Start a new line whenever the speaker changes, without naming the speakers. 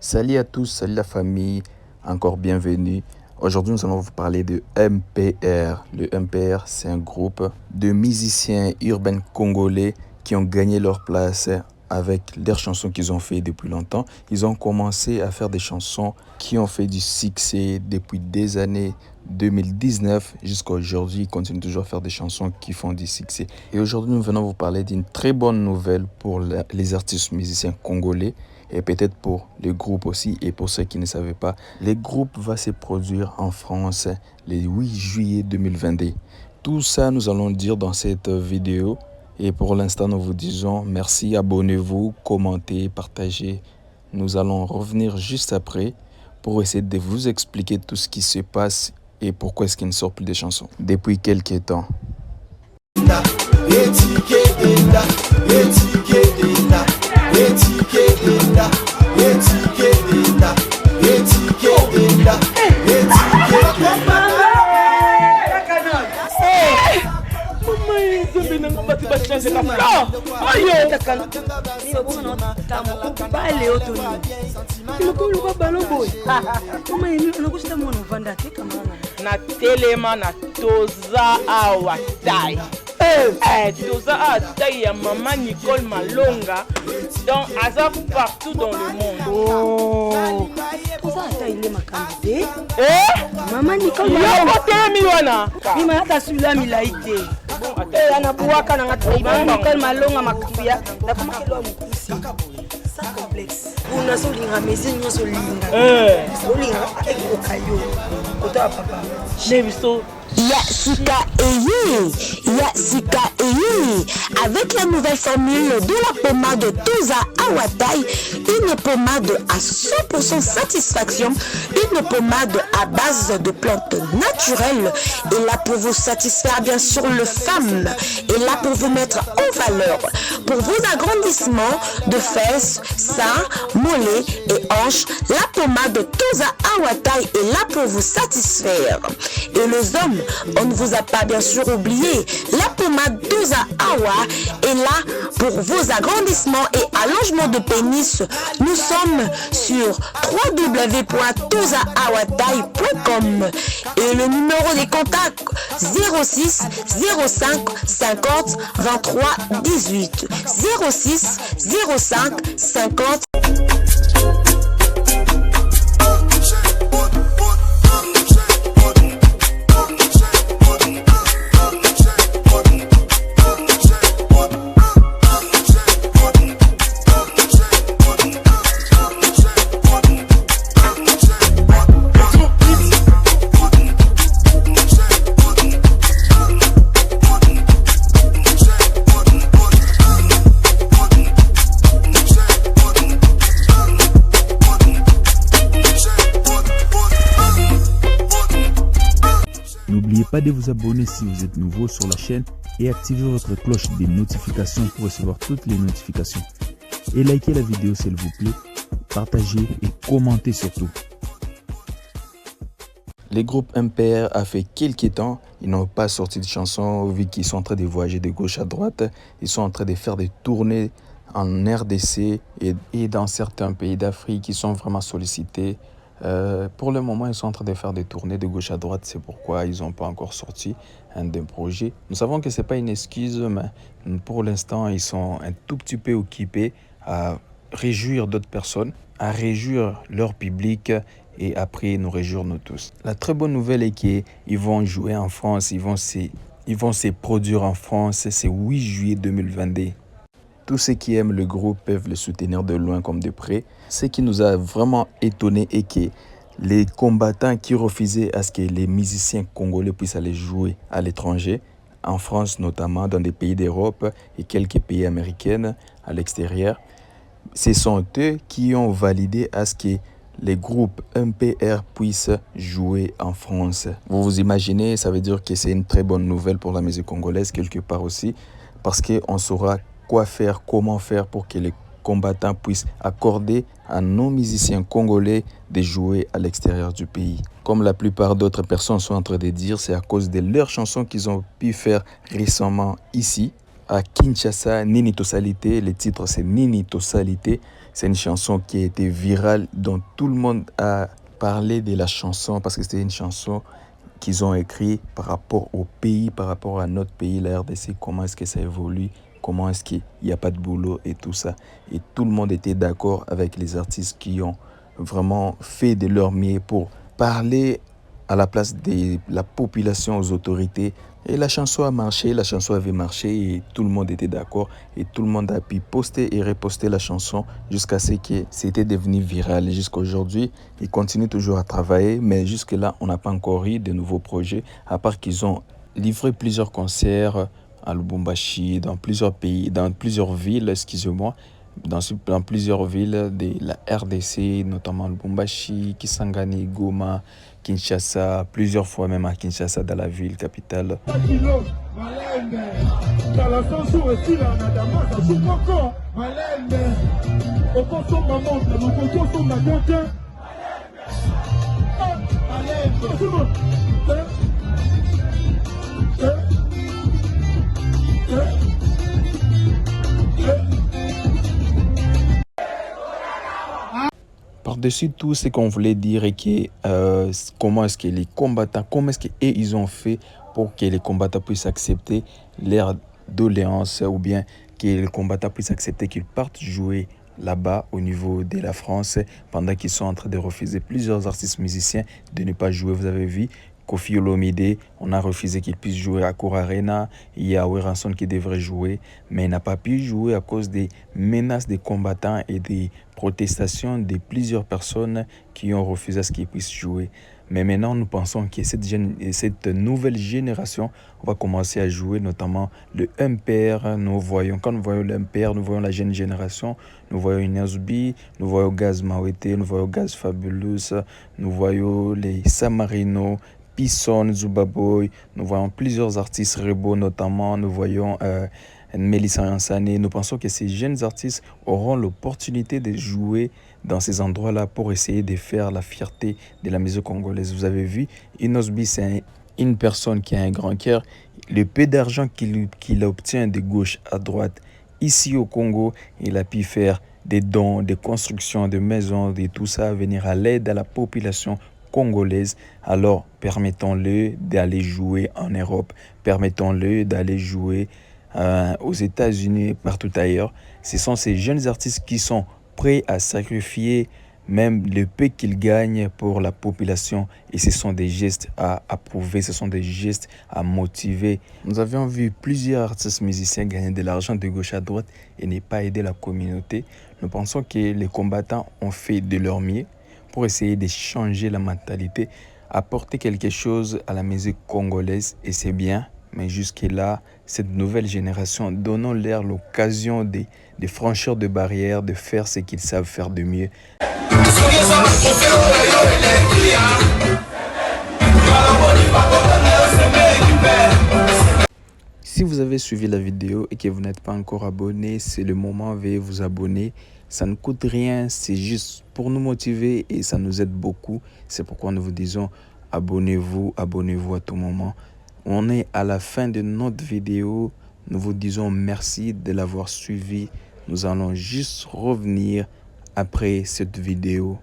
Salut à tous, salut la famille, encore bienvenue. Aujourd'hui, nous allons vous parler de MPR. Le MPR, c'est un groupe de musiciens urbains congolais qui ont gagné leur place avec leurs chansons qu'ils ont fait depuis longtemps. Ils ont commencé à faire des chansons qui ont fait du succès depuis des années 2019 jusqu'à aujourd'hui. Ils continuent toujours à faire des chansons qui font du succès. Et aujourd'hui, nous venons vous parler d'une très bonne nouvelle pour les artistes musiciens congolais et peut-être pour les groupes aussi. Et pour ceux qui ne savaient pas, le groupe va se produire en France le 8 juillet 2022. Tout ça, nous allons le dire dans cette vidéo. Et pour l'instant, nous vous disons merci, abonnez-vous, commentez, partagez. Nous allons revenir juste après pour essayer de vous expliquer tout ce qui se passe et pourquoi est-ce qu'il ne sort plus de chansons depuis quelques temps.
Na telema na toza awa tai. Toza awa tai ya maman Nicole Malonga. Donc Aza partout dans le monde.
Oh, toza awa ile makambe. Maman Nicole
Malonga. Yo telemi wana.
Bima hata sula milaite. Ana buwaka na ngati Maman Nicole Malonga makubia. Na kumakelo mkusi. Sa complexe. Una solinga mezi nyoso linga. Solinga ekokayo. Kota papa.
Nebiso.
Sika Eye, avec la nouvelle formule de la pommade Toza Awatai, une pommade à 100% satisfaction, une pommade à base de plantes naturelles, et là pour vous satisfaire bien sûr le femme, et là pour vous mettre en valeur, pour vos agrandissements de fesses, seins, mollets et hanches, la pommade Toza Awatai est là pour vous satisfaire. Et les hommes, on ne vous a pas bien sûr oublié, la pommade Toza Awa est là pour vos agrandissements et allongements de pénis. Nous sommes sur www.tozaawatai.com et le numéro des contacts 06 05 50 23 18 06 05 50.
N'oubliez pas de vous abonner si vous êtes nouveau sur la chaîne et activez votre cloche des notifications pour recevoir toutes les notifications. Et likez la vidéo s'il vous plaît, partagez et commentez surtout. Les groupes MPR a fait quelques temps, ils n'ont pas sorti de chansons vu qu'ils sont en train de voyager de gauche à droite. Ils sont en train de faire des tournées en RDC et dans certains pays d'Afrique qui sont vraiment sollicités. Pour le moment, ils sont en train de faire des tournées de gauche à droite. C'est pourquoi ils n'ont pas encore sorti un projet. Nous savons que ce n'est pas une excuse, mais pour l'instant, ils sont un tout petit peu occupés à réjouir d'autres personnes, à réjouir leur public et après nous réjouir nous tous. La très bonne nouvelle est qu'ils vont jouer en France, ils vont se produire en France. C'est 8 juillet 2022. Tous ceux qui aiment le groupe peuvent le soutenir de loin comme de près. Ce qui nous a vraiment étonné est que les combattants qui refusaient à ce que les musiciens congolais puissent aller jouer à l'étranger, en France notamment, dans des pays d'Europe et quelques pays américains à l'extérieur, ce sont eux qui ont validé à ce que les groupes MPR puissent jouer en France. Vous vous imaginez, ça veut dire que c'est une très bonne nouvelle pour la musique congolaise quelque part aussi, parce qu'on saura quoi faire, comment faire pour que les combattants puissent accorder à nos musiciens congolais de jouer à l'extérieur du pays. Comme la plupart d'autres personnes sont en train de dire, c'est à cause de leurs chansons qu'ils ont pu faire récemment ici, à Kinshasa, Nini Tosalité. Le titre, c'est Nini Tosalité. C'est une chanson qui a été virale, dont tout le monde a parlé de la chanson parce que c'était une chanson qu'ils ont écrite par rapport au pays, par rapport à notre pays, la RDC, comment est-ce que ça évolue, comment est-ce qu'il n'y a pas de boulot et tout ça. Et tout le monde était d'accord avec les artistes qui ont vraiment fait de leur mieux pour parler à la place de la population, aux autorités. Et la chanson a marché, la chanson avait marché et tout le monde était d'accord. Et tout le monde a pu poster et reposter la chanson jusqu'à ce que c'était devenu viral. Jusqu'à aujourd'hui, ils continuent toujours à travailler, mais jusque-là, on n'a pas encore eu de nouveaux projets, à part qu'ils ont livré plusieurs concerts à Lubumbashi, dans plusieurs pays, dans plusieurs villes, excusez-moi, dans plusieurs villes de la RDC, notamment Lubumbashi, Kisangani, Goma, Kinshasa, plusieurs fois même à Kinshasa, dans la ville capitale. Par-dessus tout, ce qu'on voulait dire est que comment est-ce que les combattants, comment est-ce qu'ils ont fait pour que les combattants puissent accepter leur doléance ou bien que les combattants puissent accepter qu'ils partent jouer là-bas au niveau de la France pendant qu'ils sont en train de refuser plusieurs artistes musiciens de ne pas jouer. Vous avez vu Kofi Olomide, on a refusé qu'il puisse jouer à Cour Arena. Il y a Weranson qui devrait jouer, mais il n'a pas pu jouer à cause des menaces des combattants et des protestations de plusieurs personnes qui ont refusé à ce qu'il puisse jouer. Mais maintenant, nous pensons que cette nouvelle génération va commencer à jouer, notamment le MPR. Quand nous voyons le MPR, nous voyons la jeune génération, nous voyons Inazbi, nous voyons Gaz Mawete, nous voyons Gaz Fabulous, nous voyons les Samarino, Pisson, Zubaboy, nous voyons plusieurs artistes Rebo notamment, nous voyons Mélissa Yansane. Nous pensons que ces jeunes artistes auront l'opportunité de jouer dans ces endroits-là pour essayer de faire la fierté de la musique congolaise. Vous avez vu, Inosbi, c'est une personne qui a un grand cœur. Le peu d'argent qu'il obtient de gauche à droite ici au Congo, il a pu faire des dons, des constructions de maisons, de tout ça, venir à l'aide à la population congolaise. Alors permettons-le d'aller jouer en Europe, permettons-le d'aller jouer aux États-Unis, partout ailleurs. Ce sont ces jeunes artistes qui sont prêts à sacrifier même le peu qu'ils gagnent pour la population, et ce sont des gestes à approuver, ce sont des gestes à motiver. Nous avions vu plusieurs artistes musiciens gagner de l'argent de gauche à droite et ne pas aider la communauté. Nous pensons que les combattants ont fait de leur mieux pour essayer de changer la mentalité, apporter quelque chose à la musique congolaise, et c'est bien. Mais jusque-là, cette nouvelle génération, donnons-leur l'occasion de franchir des barrières, de faire ce qu'ils savent faire de mieux. Si vous avez suivi la vidéo et que vous n'êtes pas encore abonné, c'est le moment, veuillez vous abonner. Ça ne coûte rien, c'est juste pour nous motiver et ça nous aide beaucoup. C'est pourquoi nous vous disons abonnez-vous à tout moment. On est à la fin de notre vidéo. Nous vous disons merci de l'avoir suivi. Nous allons juste revenir après cette vidéo.